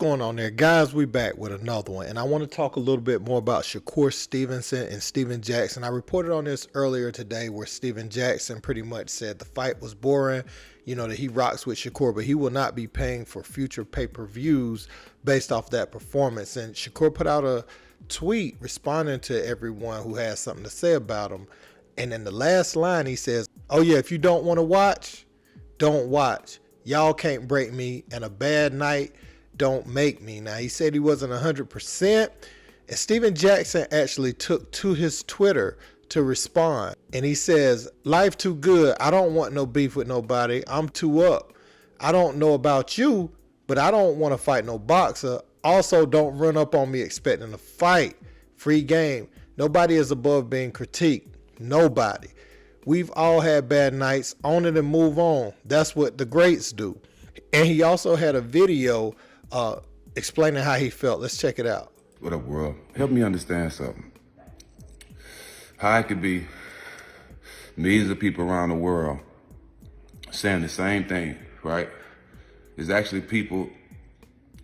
going on there? Guys, we back with another one. And I want to talk a little bit more about Shakur Stevenson and Steven Jackson. I reported on this earlier today where Steven Jackson pretty much said the fight was boring, that he rocks with Shakur, but he will not be paying for future pay-per-views based off that performance. And Shakur put out a tweet responding to everyone who has something to say about him. And in the last line, he says, "Oh yeah, if you don't want to watch, don't watch. Y'all can't break me, and a bad night don't make me." Now, he said he wasn't 100%, and Steven Jackson actually took to his Twitter to respond. And he says, "Life too good. I don't want no beef with nobody. I'm too up. I don't know about you, but I don't want to fight no boxer. Also, don't run up on me expecting a fight. Free game. Nobody is above being critiqued. Nobody. We've all had bad nights. Own it and move on. That's what the greats do." And he also had a video explaining how he felt. Let's check it out. What up, world? Help me understand something. How it could be millions of people around the world saying the same thing, right? There's actually people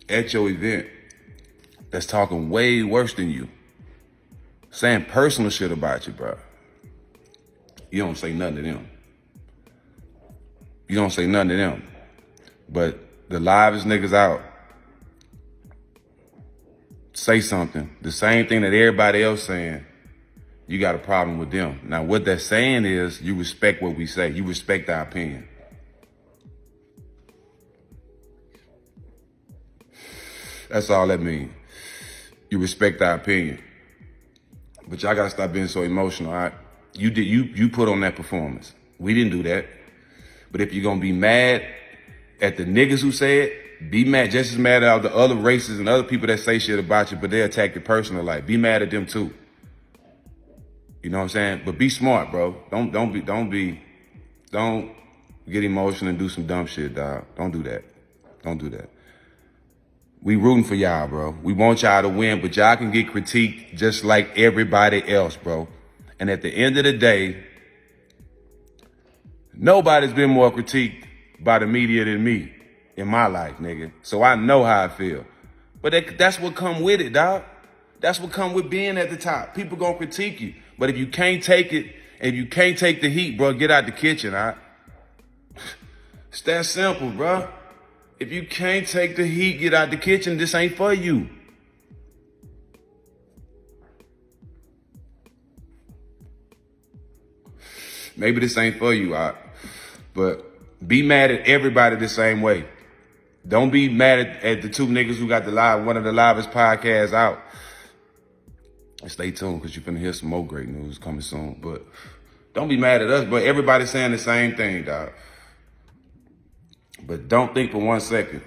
at your event that's talking way worse than you, saying personal shit about you, bro. You don't say nothing to them. You don't say nothing to them. But the livest niggas out say something, the same thing that everybody else saying, you got a problem with them. Now, what they're saying is you respect what we say. You respect our opinion. That's all that means. You respect our opinion. But y'all gotta stop being so emotional, all right? You put on that performance. We didn't do that. But if you're gonna be mad at the niggas who say it, be mad, just as mad at the other races and other people that say shit about you, but they attack your personal life. Be mad at them too. You know what I'm saying? But be smart, bro. Don't get emotional and do some dumb shit, dog. Don't do that. Don't do that. We rooting for y'all, bro. We want y'all to win, but y'all can get critiqued just like everybody else, bro. And at the end of the day, nobody's been more critiqued by the media than me in my life, nigga. So I know how I feel. But that's what come with it, dog. That's what come with being at the top. People gonna critique you. But if you can't take it, and you can't take the heat, bro, get out the kitchen, all right? It's that simple, bro. If you can't take the heat, get out the kitchen. This ain't for you. Maybe this ain't for you, all right? But be mad at everybody the same way. Don't be mad at the two niggas who got one of the livest podcasts out. And stay tuned, because you're finna hear some more great news coming soon. But don't be mad at us, but everybody's saying the same thing, dog. But don't think for 1 second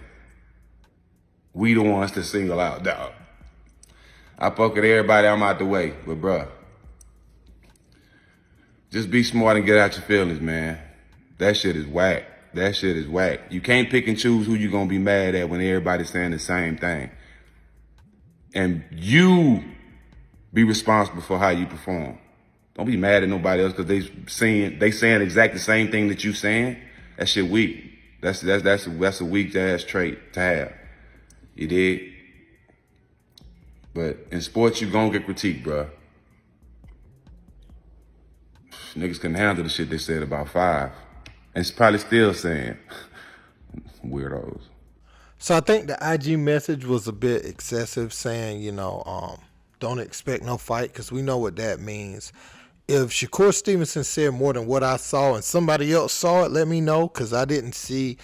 we the ones to single out, dog. I fuck with everybody, I'm out the way. But bruh, just be smart and get out your feelings, man. That shit is whack. That shit is whack. You can't pick and choose who you gonna be mad at when everybody's saying the same thing. And you be responsible for how you perform. Don't be mad at nobody else because they saying exactly the same thing that you saying. That shit weak. That's a weak ass trait to have. You dig? But in sports, you gonna get critiqued, bruh. Niggas couldn't handle the shit they said about 5. And it's probably still saying. Weirdos. So I think the IG message was a bit excessive, saying, don't expect no fight, because we know what that means. If Shakur Stevenson said more than what I saw and somebody else saw it, let me know, because I didn't see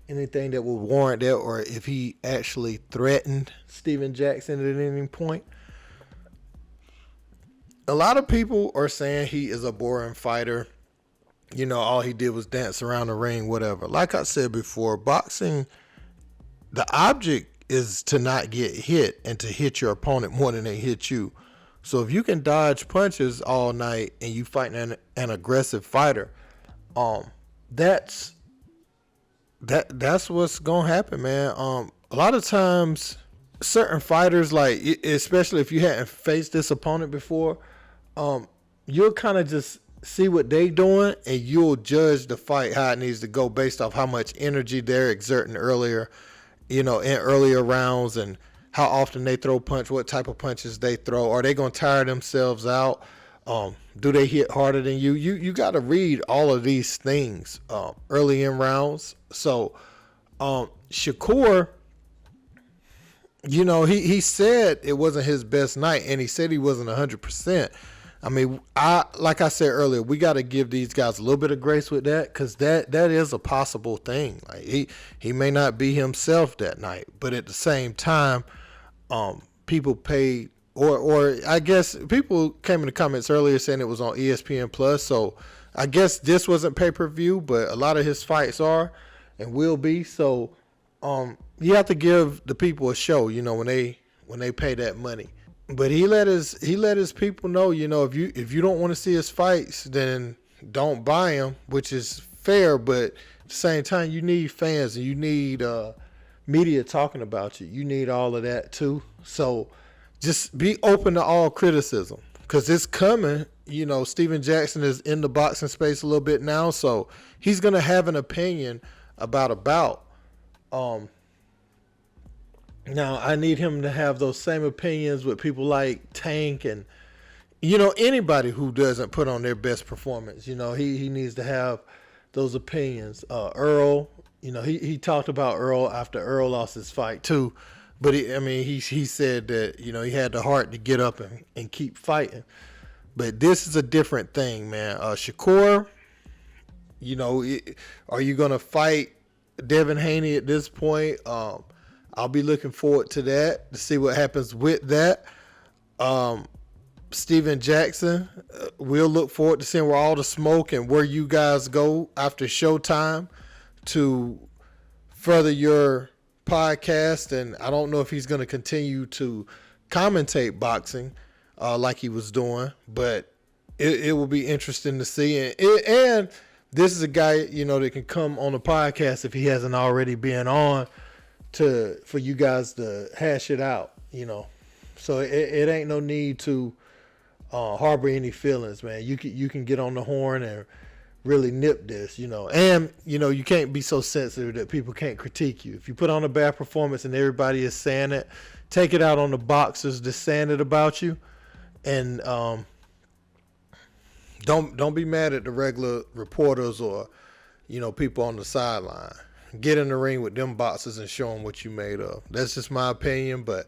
anything that would warrant that, or if he actually threatened Steven Jackson at any point. A lot of people are saying he is a boring fighter. All he did was dance around the ring, whatever. Like I said before, boxing, the object is to not get hit and to hit your opponent more than they hit you. So if you can dodge punches all night and you fight an aggressive fighter, that's what's gonna happen, man. A lot of times, certain fighters, like especially if you hadn't faced this opponent before, you'll kind of just see what they doing and you'll judge the fight how it needs to go based off how much energy they're exerting earlier. in earlier rounds, and how often they throw punch, what type of punches they throw. Are they going to tire themselves out? Do they hit harder than you? You got to read all of these things early in rounds. So Shakur, he said it wasn't his best night, and he said he wasn't 100%. I mean, like I said earlier, we got to give these guys a little bit of grace with that, because that is a possible thing. Like he may not be himself that night, but at the same time, people paid, or I guess people came in the comments earlier saying it was on ESPN Plus. So I guess this wasn't pay-per-view, but a lot of his fights are and will be. So you have to give the people a show, when they pay that money. But he let his people know, if you don't want to see his fights, then don't buy him, which is fair. But at the same time, you need fans and you need media talking about you. You need all of that too. So just be open to all criticism, because it's coming. Steven Jackson is in the boxing space a little bit now, so he's gonna have an opinion about a bout. Now, I need him to have those same opinions with people like Tank and, anybody who doesn't put on their best performance. He needs to have those opinions. Earl, he talked about Earl after Earl lost his fight too. But, he said that, he had the heart to get up and keep fighting. But this is a different thing, man. Shakur, are you going to fight Devin Haney at this point? I'll be looking forward to that, to see what happens with that. Steven Jackson, we'll look forward to seeing where all the smoke and where you guys go after Showtime to further your podcast. And I don't know if he's going to continue to commentate boxing like he was doing, but it will be interesting to see. And this is a guy, that can come on the podcast if he hasn't already been on, for you guys to hash it out, So it ain't no need to harbor any feelings, man. You can get on the horn and really nip this, And you can't be so sensitive that people can't critique you. If you put on a bad performance and everybody is saying it, take it out on the boxers that's saying it about you, and don't be mad at the regular reporters or people on the sideline. Get in the ring with them boxers and show them what you made of. That's just my opinion, but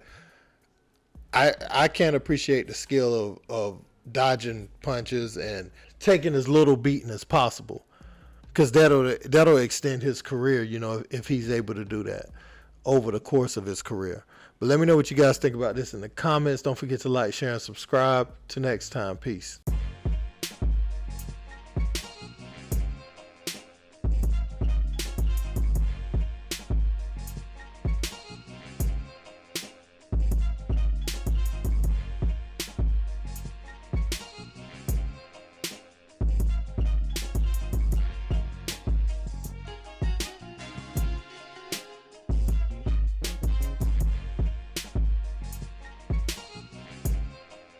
I can't appreciate the skill of dodging punches and taking as little beating as possible, because that'll extend his career, if he's able to do that over the course of his career. But let me know what you guys think about this in the comments. Don't forget to like, share, and subscribe. Till next time, peace.